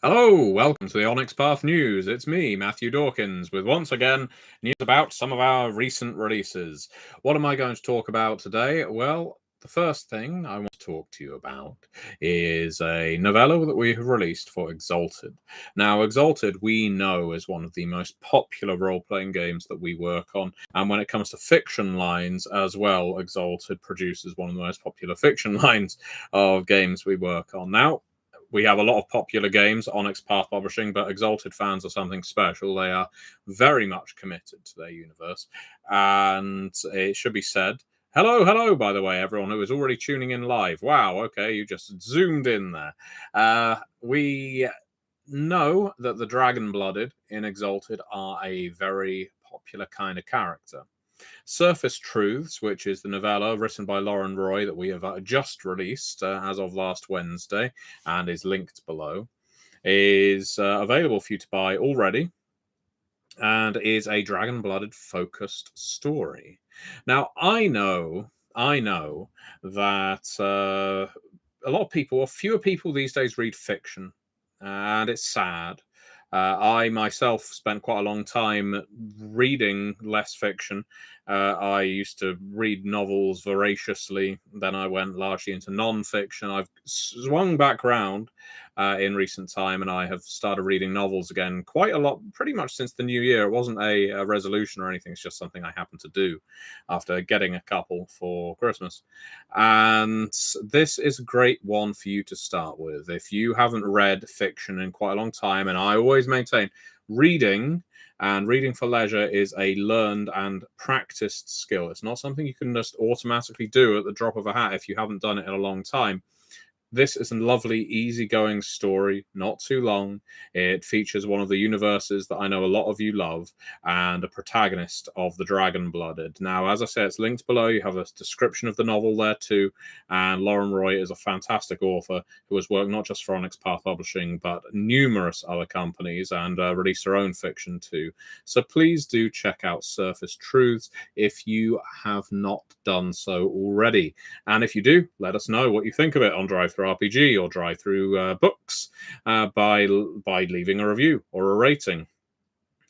Hello, welcome to the Onyx Path News. It's me, Matthew Dawkins, with once again news about some of our recent releases. What am I going to talk about today? Well, the first thing I want to talk to you about is a novella that we have released for Exalted. Now, Exalted, we know, is one of the most popular role playing games that we work on. And when it comes to fiction lines as well, Exalted produces one of the most popular fiction lines of games we work on. Now, we have a lot of popular games, Onyx Path Publishing, but Exalted fans are something special. They are very much committed to their universe. And it should be said, hello, by the way, everyone who is already tuning in live. Wow, okay, you just zoomed in there. We know that the Dragon Blooded in Exalted are a very popular kind of character. Surface Truths, which is the novella written by Lauren Roy that we have just released as of last Wednesday and is linked below, is available for you to buy already and is a dragon blooded focused story. Now, I know that a lot of people, or fewer people these days, read fiction, and it's sad. I myself spent quite a long time reading less fiction. I used to read novels voraciously. Then I went largely into non-fiction. I've swung back round in recent time, and I have started reading novels again quite a lot, pretty much since the new year. It wasn't a resolution or anything. It's just something I happened to do after getting a couple for Christmas. And this is a great one for you to start with. If you haven't read fiction in quite a long time, and I always maintain reading and reading for leisure is a learned and practiced skill. It's not something you can just automatically do at the drop of a hat if you haven't done it in a long time. This is a lovely, easygoing story, not too long. It features one of the universes that I know a lot of you love and a protagonist of the Dragon Blooded. Now, as I say, it's linked below. You have a description of the novel there too. And Lauren Roy is a fantastic author who has worked not just for Onyx Path Publishing, but numerous other companies and released her own fiction too. So please do check out Surface Truths if you have not done so already. And if you do, let us know what you think of it on Drive Through RPG or Drive Through Books by leaving a review or a rating.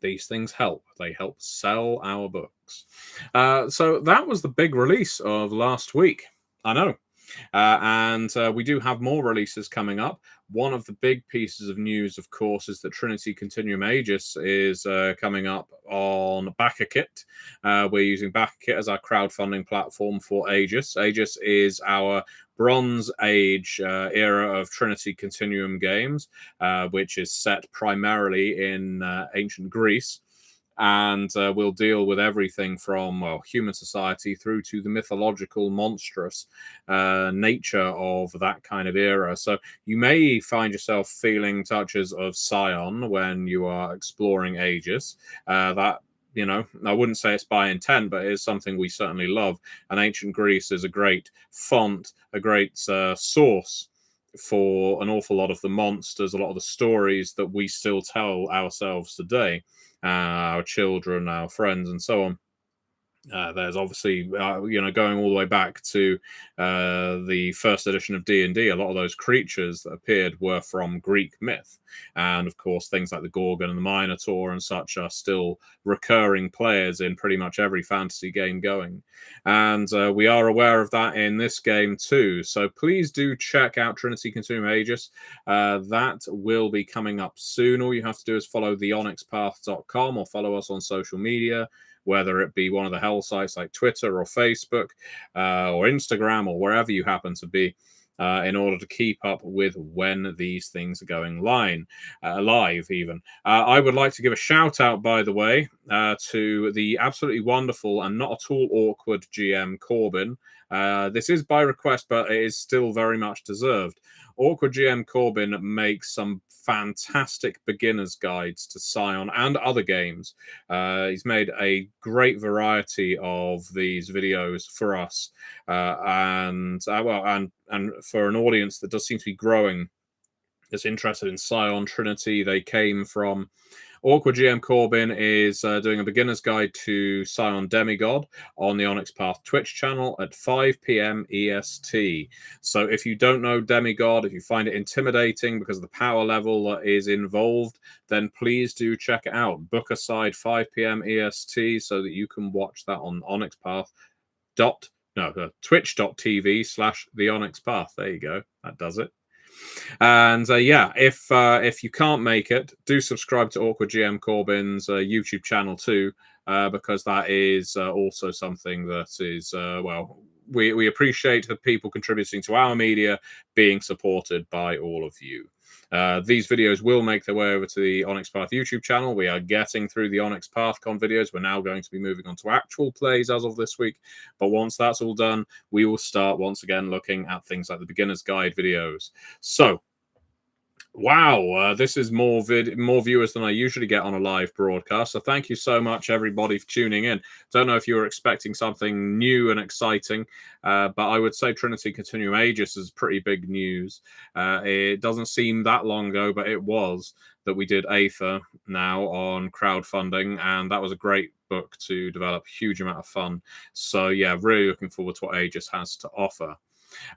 These things help. They help sell our books. So that was the big release of last week. I know. And we do have more releases coming up. One of the big pieces of news, of course, is that Trinity Continuum Aegis is coming up on BackerKit. We're using BackerKit as our crowdfunding platform for Aegis. Aegis is our Bronze Age era of Trinity Continuum games, which is set primarily in ancient Greece. And we'll deal with everything from human society through to the mythological, monstrous nature of that kind of era. So you may find yourself feeling touches of Scion when you are exploring Aegis. That I wouldn't say it's by intent, but it is something we certainly love. And ancient Greece is a great font, a great source for an awful lot of the monsters, a lot of the stories that we still tell ourselves today, our children, our friends, and so on. There's obviously, going all the way back to the first edition of D&D, a lot of those creatures that appeared were from Greek myth. And of course, things like the Gorgon and the Minotaur and such are still recurring players in pretty much every fantasy game going. And we are aware of that in this game too. So please do check out Trinity Continuum Aegis. That will be coming up soon. All you have to do is follow theonyxpath.com or follow us on social media, whether it be one of the hell sites like Twitter or Facebook or Instagram or wherever you happen to be, in order to keep up with when these things are going live even. I would like to give a shout out, by the way, to the absolutely wonderful and not at all awkward GM Corbin. This is by request, but it is still very much deserved. Awkward GM Corbin makes some fantastic beginner's guides to Scion and other games. He's made a great variety of these videos for us, and for an audience that does seem to be growing, that's interested in Scion Trinity. They came from Awkward GM Corbin is doing a beginner's guide to Scion Demigod on the Onyx Path Twitch channel at 5 p.m. EST. So if you don't know Demigod, if you find it intimidating because of the power level that is involved, then please do check it out. Book aside 5 p.m. EST so that you can watch that on Onyx Path. Twitch.tv/the Onyx Path. There you go. That does it. And yeah, if you can't make it, do subscribe to Awkward GM Corbin's YouTube channel too, because that is also something that is well, we appreciate the people contributing to our media being supported by all of you. These videos will make their way over to the Onyx Path YouTube channel. We are getting through the Onyx PathCon videos. We're now going to be moving on to actual plays as of this week. But once that's all done, we will start once again looking at things like the beginner's guide videos. So, wow, this is more viewers than I usually get on a live broadcast. So thank you so much, everybody, for tuning in. Don't know if you were expecting something new and exciting, but I would say Trinity Continuum Aegis is pretty big news. It doesn't seem that long ago, but it was that we did Aether now on crowdfunding, and that was a great book to develop. Huge amount of fun. So yeah, really looking forward to what Aegis has to offer.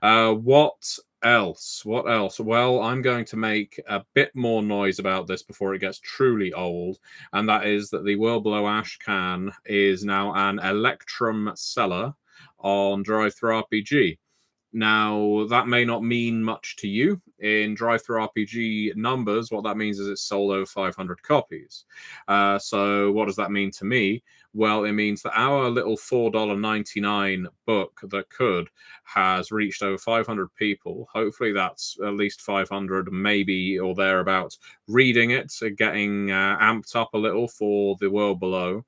What else? What else? Well, I'm going to make a bit more noise about this before it gets truly old, and that is that the World Below Ashcan is now an Electrum seller on DriveThruRPG. Now, that may not mean much to you. In DriveThruRPG numbers, what that means is it's sold over 500 copies. So what does that mean to me? Well, it means that our little $4.99 book that could has reached over 500 people. Hopefully that's at least 500, maybe, or thereabouts, reading it, getting amped up a little for the World Below.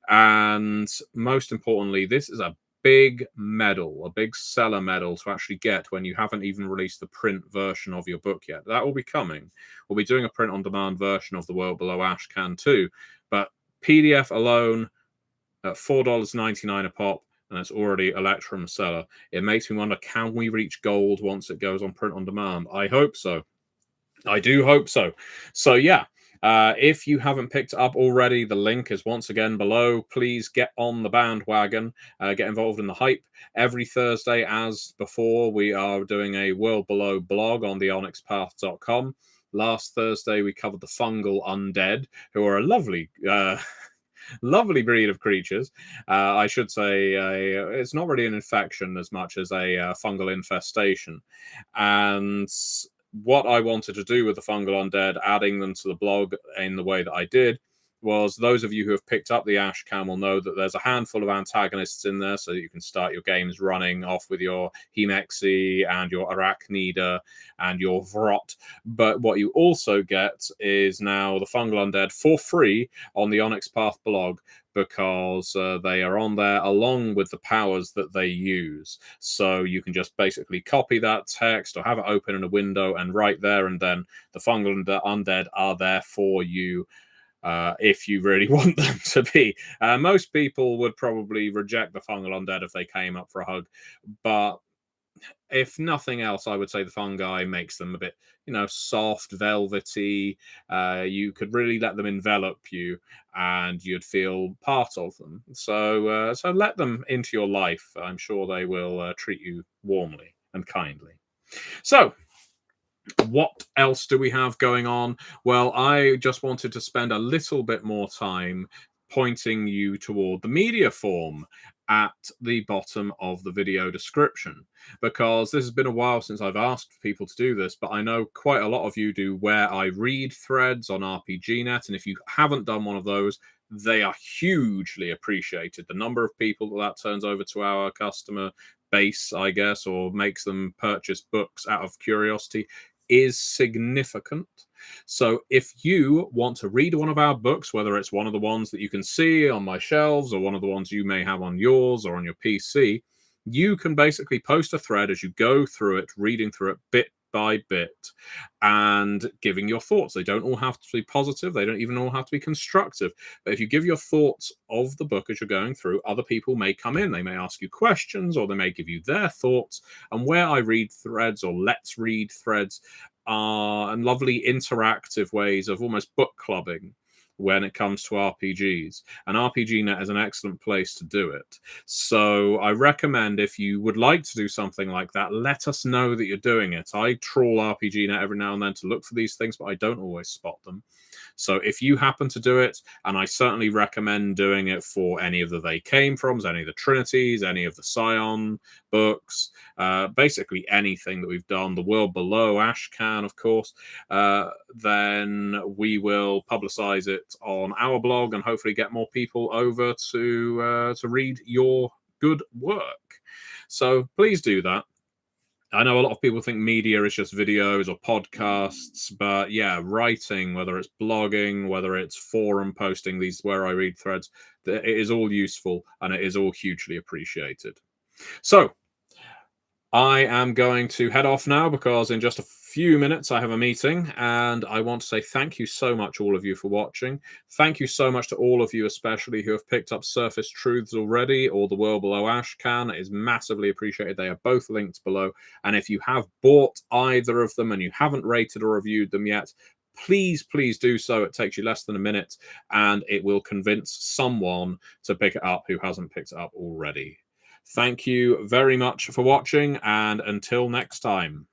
And most importantly, this is a big medal, a big seller medal to actually get when you haven't even released the print version of your book yet. That will be coming. We'll be doing a print-on-demand version of The World Below Ashcan too. But PDF alone at $4.99 a pop, and it's already Electrum seller. It makes me wonder, can we reach gold once it goes on print-on-demand? I hope so. I do hope so. So yeah. If you haven't picked it up already, the link is once again below. Please get on the bandwagon, get involved in the hype. Every Thursday, as before, we are doing a World Below blog on the onyxpath.com. Last Thursday, we covered the fungal undead, who are a lovely lovely breed of creatures. I should say it's not really an infection as much as a fungal infestation. And what I wanted to do with the fungal undead, adding them to the blog in the way that I did, was those of you who have picked up the Ashcan will know that there's a handful of antagonists in there so that you can start your games running off with your Hemexi and your Arachnida and your Vrot. But what you also get is now the fungal undead for free on the Onyx Path blog, because they are on there along with the powers that they use. So you can just basically copy that text or have it open in a window, and right there and then the fungal undead are there for you. If you really want them to be. Most people would probably reject the fungal undead if they came up for a hug, but if nothing else, I would say the fungi makes them a bit, soft, velvety. You could really let them envelop you, and you'd feel part of them. So let them into your life. I'm sure they will treat you warmly and kindly. So, what else do we have going on? Well, I just wanted to spend a little bit more time pointing you toward the media form at the bottom of the video description, because this has been a while since I've asked people to do this, but I know quite a lot of you do Where I Read threads on RPGNet, and if you haven't done one of those, they are hugely appreciated. The number of people that turns over to our customer base, I guess, or makes them purchase books out of curiosity, is significant. So if you want to read one of our books, whether it's one of the ones that you can see on my shelves or one of the ones you may have on yours or on your PC, you can basically post a thread as you go through it, reading through it bit by bit and giving your thoughts. They don't all have to be positive. They don't even all have to be constructive. But if you give your thoughts of the book as you're going through, other people may come in. They may ask you questions, or they may give you their thoughts. And Where I Read threads or Let's Read threads are lovely interactive ways of almost book clubbing. when it comes to RPGs, and RPGNet is an excellent place to do it. So I recommend, if you would like to do something like that, let us know that you're doing it. I trawl RPGNet every now and then to look for these things, but I don't always spot them. So if you happen to do it, and I certainly recommend doing it for any of the They Came Froms, any of the Trinities, any of the Scion books, basically anything that we've done, the World Below, Ashcan, of course, then we will publicize it on our blog and hopefully get more people over to read your good work. So please do that. I know a lot of people think media is just videos or podcasts, but yeah, writing, whether it's blogging, whether it's forum posting, these Where I Read threads, it is all useful and it is all hugely appreciated. So I am going to head off now because in just a few minutes I have a meeting, and I want to say thank you so much, all of you, for watching. Thank you so much to all of you, especially who have picked up Surface Truths already or The World Below Ashcan. It is massively appreciated. They are both linked below. And if you have bought either of them and you haven't rated or reviewed them yet, please do so. It takes you less than a minute and it will convince someone to pick it up who hasn't picked it up already. Thank you very much for watching, and until next time.